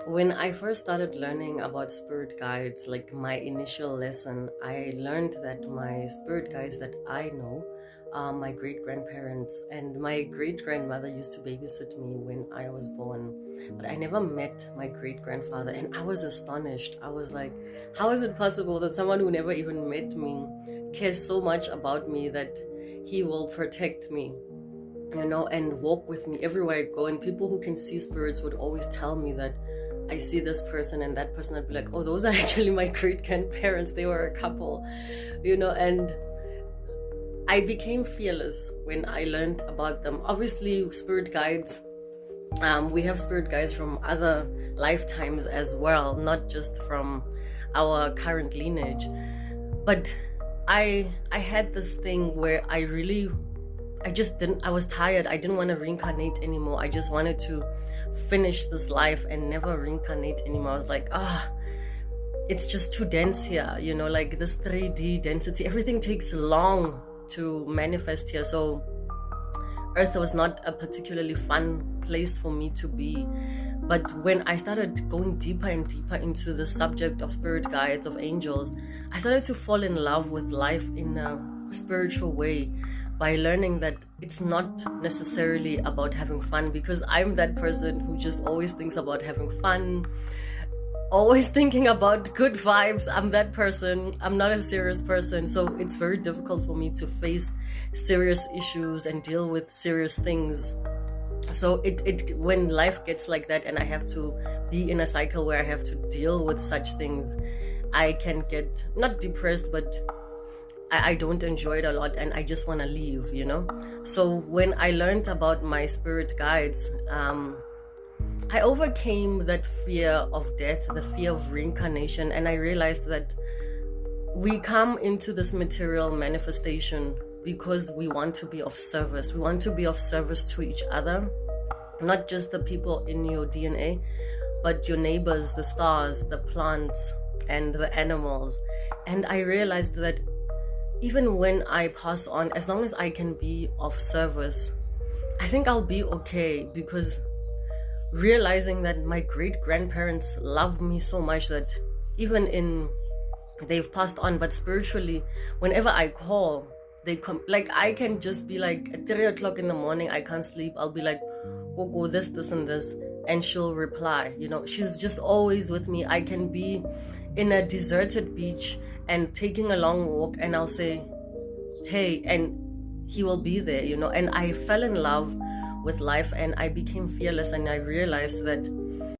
When I first started learning about spirit guides, like my initial lesson, I learned that my spirit guides that I know are my great grandparents, and my great grandmother used to babysit me when I was born. But I never met my great grandfather, and I was astonished. I was like, how is it possible that someone who never even met me cares so much about me that he will protect me? And walk with me everywhere I go. And people who can see spirits would always tell me that I see this person and that person. I'd be like, oh, those are actually my great grandparents. They were a couple. And I became fearless when I learned about them. Obviously, spirit guides, we have spirit guides from other lifetimes as well, not just from our current lineage. But I had this thing where I was tired. I didn't want to reincarnate anymore. I just wanted to finish this life and never reincarnate anymore. I was like, it's just too dense here, like this 3D density. Everything takes long to manifest here. So Earth was not a particularly fun place for me to be. But when I started going deeper and deeper into the subject of spirit guides, of angels, I started to fall in love with life in a spiritual way, by learning that it's not necessarily about having fun, because I'm that person who just always thinks about having fun, always thinking about good vibes. I'm that person. I'm not a serious person. So it's very difficult for me to face serious issues and deal with serious things. So it when life gets like that and I have to be in a cycle where I have to deal with such things, I can get not depressed, but I don't enjoy it a lot and I just want to leave, So when I learned about my spirit guides, I overcame that fear of death, the fear of reincarnation, and I realized that we come into this material manifestation because we want to be of service. We want to be of service to each other, not just the people in your DNA, but your neighbors, the stars, the plants, and the animals. And I realized that even when I pass on, as long as I can be of service, I think I'll be okay, because realizing that my great grandparents love me so much that they've passed on, but spiritually, whenever I call, they come. Like, I can just be like at 3 o'clock in the morning, I can't sleep. I'll be like, go this, and this, and she'll reply. She's just always with me. I can be in a deserted beach and taking a long walk, and I'll say, hey, and he will be there, And I fell in love with life, and I became fearless, and I realized that